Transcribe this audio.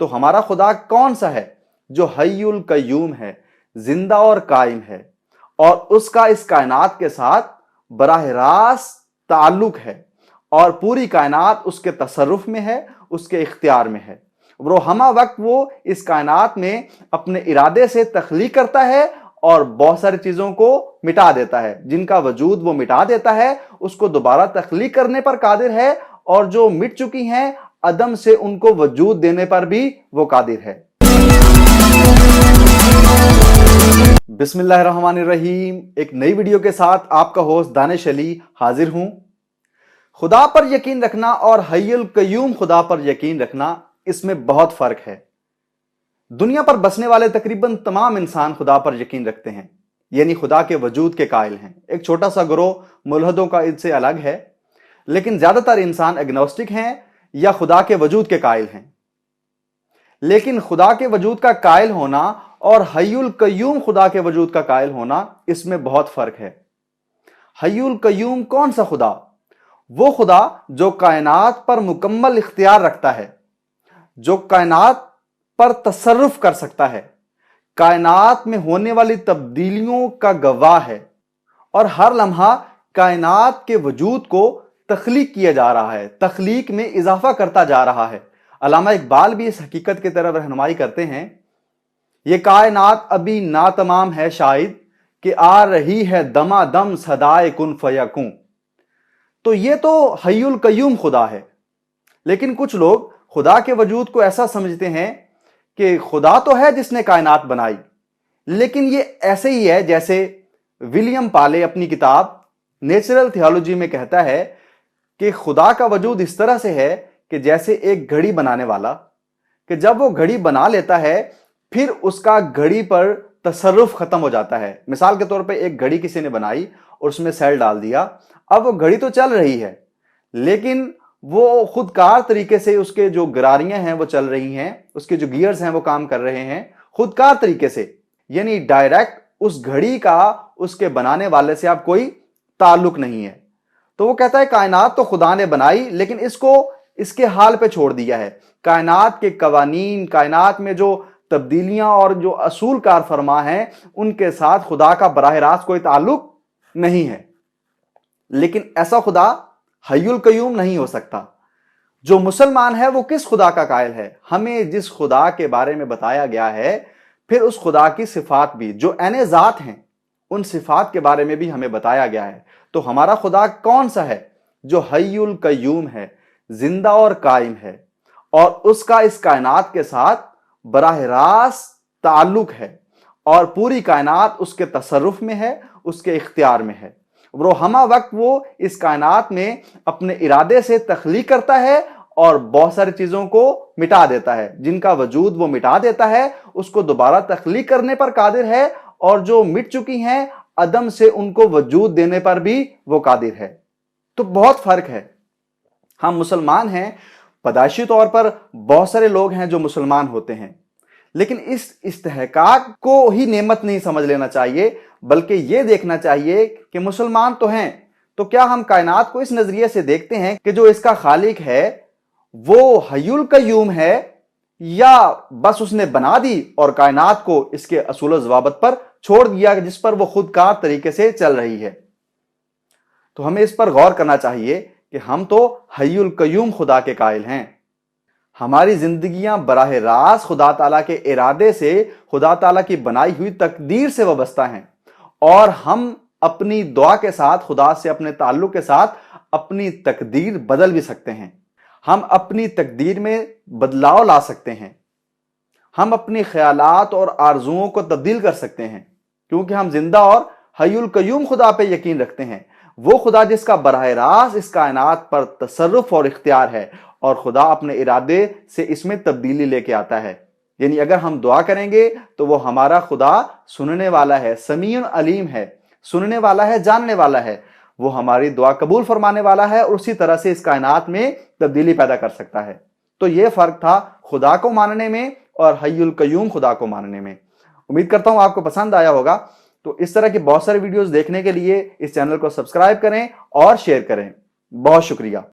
تو ہمارا خدا کون سا ہے جو حی القیوم ہے، زندہ اور قائم ہے، اور اس کا اس کائنات کے ساتھ براہ راست تعلق ہے، اور پوری کائنات اس کے تصرف میں ہے، اس کے اختیار میں ہے۔ ہمہ وقت وہ اس کائنات میں اپنے ارادے سے تخلیق کرتا ہے اور بہت ساری چیزوں کو مٹا دیتا ہے، جن کا وجود وہ مٹا دیتا ہے، اس کو دوبارہ تخلیق کرنے پر قادر ہے، اور جو مٹ چکی ہیں عدم سے ان کو وجود دینے پر بھی وہ قادر ہے۔ بسم اللہ الرحمن الرحیم، ایک نئی ویڈیو کے ساتھ آپ کا ہوسٹ دانش علی حاضر ہوں۔ خدا پر یقین رکھنا اور حی القیوم خدا پر یقین رکھنا، اس میں بہت فرق ہے۔ دنیا پر بسنے والے تقریباً تمام انسان خدا پر یقین رکھتے ہیں، یعنی خدا کے وجود کے قائل ہیں۔ ایک چھوٹا سا گروہ ملحدوں کا ان سے الگ ہے، لیکن زیادہ تر انسان اگنوسٹک ہیں یا خدا کے وجود کے قائل ہیں۔ لیکن خدا کے وجود کا قائل ہونا اور حی القیوم خدا کے وجود کا قائل ہونا، اس میں بہت فرق ہے۔ حی القیوم کون سا خدا؟ وہ خدا جو کائنات پر مکمل اختیار رکھتا ہے، جو کائنات پر تصرف کر سکتا ہے، کائنات میں ہونے والی تبدیلیوں کا گواہ ہے، اور ہر لمحہ کائنات کے وجود کو تخلیق کیا جا رہا ہے، تخلیق میں اضافہ کرتا جا رہا ہے۔ علامہ اقبال بھی اس حقیقت کی طرف رہنمائی کرتے ہیں، یہ کائنات ابھی ناتمام ہے شاید کہ آ رہی ہے دما دم صدائے کن فیکون۔ تو یہ تو حی القیوم خدا ہے۔ لیکن کچھ لوگ خدا کے وجود کو ایسا سمجھتے ہیں کہ خدا تو ہے جس نے کائنات بنائی، لیکن یہ ایسے ہی ہے جیسے ولیم پالے اپنی کتاب نیچرل تھیولوجی میں کہتا ہے کہ خدا کا وجود اس طرح سے ہے کہ جیسے ایک گھڑی بنانے والا، کہ جب وہ گھڑی بنا لیتا ہے پھر اس کا گھڑی پر تصرف ختم ہو جاتا ہے۔ مثال کے طور پہ ایک گھڑی کسی نے بنائی اور اس میں سیل ڈال دیا، اب وہ گھڑی تو چل رہی ہے، لیکن وہ خود کار طریقے سے اس کے جو گراریاں ہیں وہ چل رہی ہیں، اس کے جو گیئرز ہیں وہ کام کر رہے ہیں خود کار طریقے سے، یعنی ڈائریکٹ اس گھڑی کا اس کے بنانے والے سے اب کوئی تعلق نہیں ہے۔ تو وہ کہتا ہے کائنات تو خدا نے بنائی، لیکن اس کو اس کے حال پہ چھوڑ دیا ہے۔ کائنات کے قوانین، کائنات میں جو تبدیلیاں اور جو اصول کار فرما ہیں، ان کے ساتھ خدا کا براہ راست کوئی تعلق نہیں ہے۔ لیکن ایسا خدا حی القیوم نہیں ہو سکتا۔ جو مسلمان ہے وہ کس خدا کا قائل ہے؟ ہمیں جس خدا کے بارے میں بتایا گیا ہے، پھر اس خدا کی صفات بھی جو عین ذات ہیں، ان صفات کے بارے میں بھی ہمیں بتایا گیا ہے۔ تو ہمارا خدا کون سا ہے جو حی القیوم ہے، زندہ اور قائم ہے، اور اس کا اس کائنات کے ساتھ براہ راست تعلق ہے، اور پوری کائنات اس کے تصرف میں ہے، اس کے اختیار میں ہے۔ ہمہ وقت وہ اس کائنات میں اپنے ارادے سے تخلیق کرتا ہے اور بہت ساری چیزوں کو مٹا دیتا ہے، جن کا وجود وہ مٹا دیتا ہے، اس کو دوبارہ تخلیق کرنے پر قادر ہے، اور جو مٹ چکی ہیں عدم سے ان کو وجود دینے پر بھی وہ قادر ہے۔ تو بہت فرق ہے۔ ہم مسلمان ہیں، پیدائشی طور پر بہت سارے لوگ ہیں جو مسلمان ہوتے ہیں، لیکن اس استحقاق کو ہی نعمت نہیں سمجھ لینا چاہیے، بلکہ یہ دیکھنا چاہیے کہ مسلمان تو ہیں، تو کیا ہم کائنات کو اس نظریے سے دیکھتے ہیں کہ جو اس کا خالق ہے وہ حی القیوم ہے، یا بس اس نے بنا دی اور کائنات کو اس کے اصول و ضوابط پر چھوڑ دیا جس پر وہ خود کار طریقے سے چل رہی ہے؟ تو ہمیں اس پر غور کرنا چاہیے کہ ہم تو حی القیوم خدا کے قائل ہیں۔ ہماری زندگیاں براہ راست خدا تعالیٰ کے ارادے سے، خدا تعالیٰ کی بنائی ہوئی تقدیر سے وابستہ ہیں، اور ہم اپنی دعا کے ساتھ، خدا سے اپنے تعلق کے ساتھ اپنی تقدیر بدل بھی سکتے ہیں۔ ہم اپنی تقدیر میں بدلاؤ لا سکتے ہیں، ہم اپنی خیالات اور آرزوؤں کو تبدیل کر سکتے ہیں، کیونکہ ہم زندہ اور حی القیوم خدا پہ یقین رکھتے ہیں۔ وہ خدا جس کا براہ راست اس کائنات پر تصرف اور اختیار ہے، اور خدا اپنے ارادے سے اس میں تبدیلی لے کے آتا ہے۔ یعنی اگر ہم دعا کریں گے تو وہ ہمارا خدا سننے والا ہے، سمیع علیم ہے، سننے والا ہے، جاننے والا ہے، وہ ہماری دعا قبول فرمانے والا ہے، اور اسی طرح سے اس کائنات میں تبدیلی پیدا کر سکتا ہے۔ تو یہ فرق تھا خدا کو ماننے میں اور حی القیوم خدا کو ماننے میں۔ امید کرتا ہوں آپ کو پسند آیا ہوگا۔ تو اس طرح کی بہت ساری ویڈیوز دیکھنے کے لیے اس چینل کو سبسکرائب کریں اور شیئر کریں۔ بہت شکریہ۔